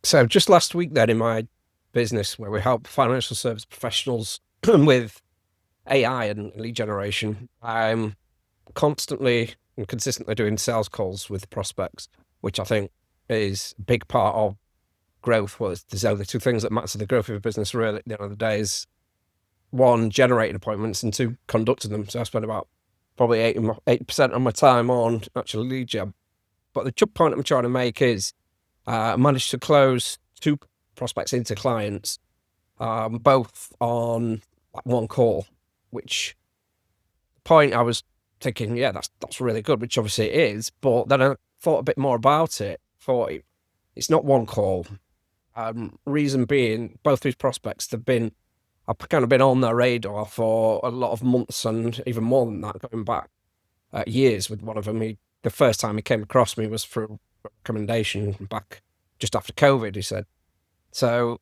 So just last week then in my business where we help financial service professionals with AI and lead generation, I'm constantly and consistently doing sales calls with prospects, which I think is a big part of growth. Well, there's only two things that matter to the growth of a business really at the end of the day is one, generating appointments, and two, conducting them. So I spend about probably 80% of my time on actual lead gen. But the point I'm trying to make is I managed to close two prospects into clients, both on one call, which point I was thinking, yeah, that's really good, which obviously it is. But then I thought a bit more about it. Thought it's not one call. Reason being, both these prospects I've kind of been on their radar for a lot of months and even more than that, going back years. With one of them, the first time he came across me was through a recommendation back just after COVID. He said. So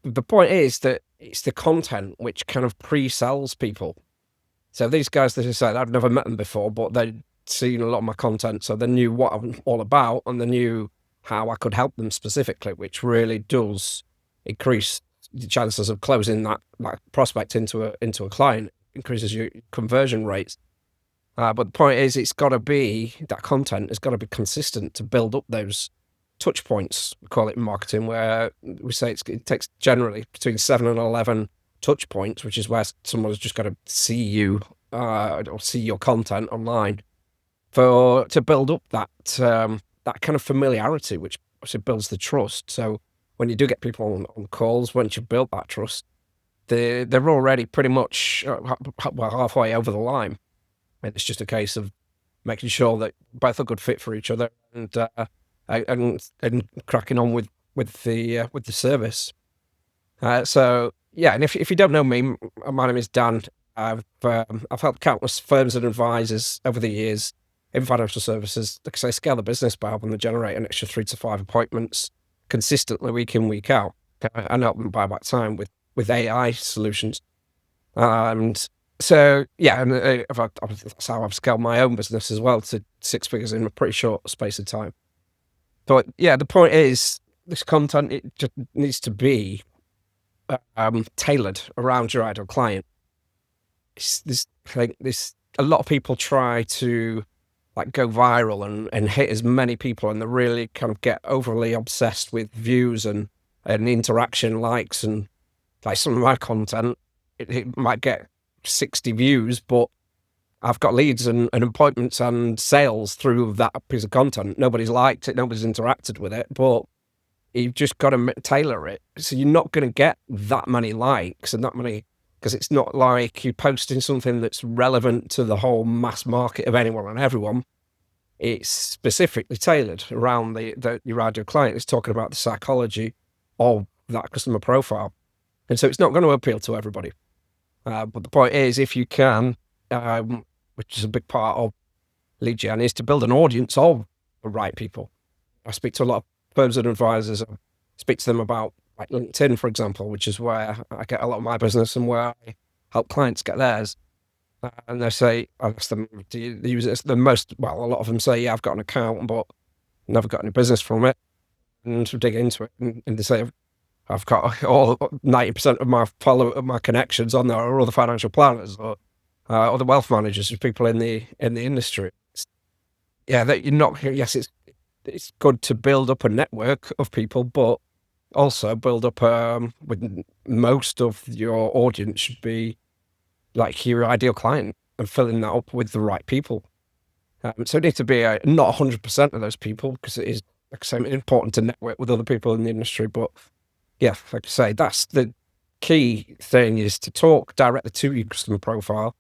the point is that it's the content which kind of pre-sells people. So these guys, as I said, I've never met them before, but they'd seen a lot of my content, so they knew what I'm all about and they knew how I could help them specifically, which really does increase the chances of closing that prospect into a client, increases your conversion rates. But the point is, that content has got to be consistent to build up those touch points. We call it in marketing, where we say it takes generally between 7 and 11 touch points, which is where someone's just got to see you or see your content online to build up that kind of familiarity, which obviously builds the trust. So when you do get people on calls, once you've built that trust, they're already pretty much halfway over the line. And it's just a case of making sure that both are a good fit for each other and cracking on with the service. So yeah, and if you don't know me, my name is Dan. I've helped countless firms and advisors over the years in financial services, like I say, scale the business by helping them generate an extra 3 to 5 appointments consistently week in, week out, and help them buy back time with AI solutions. And so, yeah, and that's how I've scaled my own business as well to 6 figures in a pretty short space of time. But yeah, the point is, this content, it just needs to be tailored around your ideal client. A lot of people try to go viral and hit as many people, and they really kind of get overly obsessed with views and interaction, likes, and like some of my content, it might get 60 views, but I've got leads and appointments and sales through that piece of content. Nobody's liked it, nobody's interacted with it, but you've just got to tailor it. So you're not going to get that many likes and that many, because it's not like you're posting something that's relevant to the whole mass market of anyone and everyone. It's specifically tailored around your ideal client. It's talking about the psychology of that customer profile. And so it's not going to appeal to everybody. But the point is, if you can, which is a big part of lead gen, is to build an audience of the right people. I speak to a lot of firms and advisors. I speak to them about like LinkedIn, for example, which is where I get a lot of my business and where I help clients get theirs. And they say, I ask them, do you use it? A lot of them say, yeah, I've got an account, but never got any business from it. And to dig into it, and they say, I've got all 90% of my connections on there are other financial planners or other wealth managers, or people in the industry. That you're not. Yes, it's good to build up a network of people, but also build up with most of your audience should be like your ideal client, and filling that up with the right people. So it needs to be not 100% of those people, because it is, like I say, important to network with other people in the industry. But yeah, like I say, that's the key thing, is to talk directly to your customer profile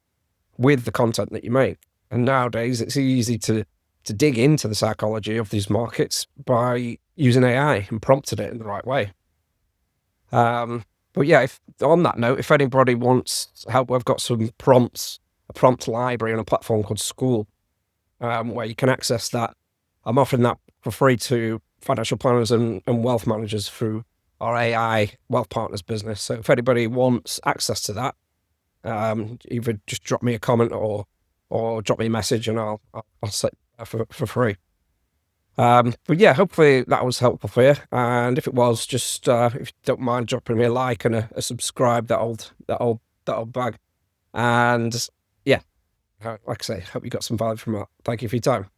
with the content that you make. And nowadays it's easy to dig into the psychology of these markets by using AI and prompting it in the right way. But yeah, on that note, if anybody wants help, we've got some prompts, a prompt library on a platform called School, where you can access that. I'm offering that for free to financial planners and wealth managers through our AI Wealth Partners business. So if anybody wants access to that, either just drop me a comment or drop me a message, and I'll set that for free. But yeah, hopefully that was helpful for you. And if it was, just if you don't mind dropping me a like and a subscribe, that old bag. And yeah, like I say, hope you got some value from that. Thank you for your time.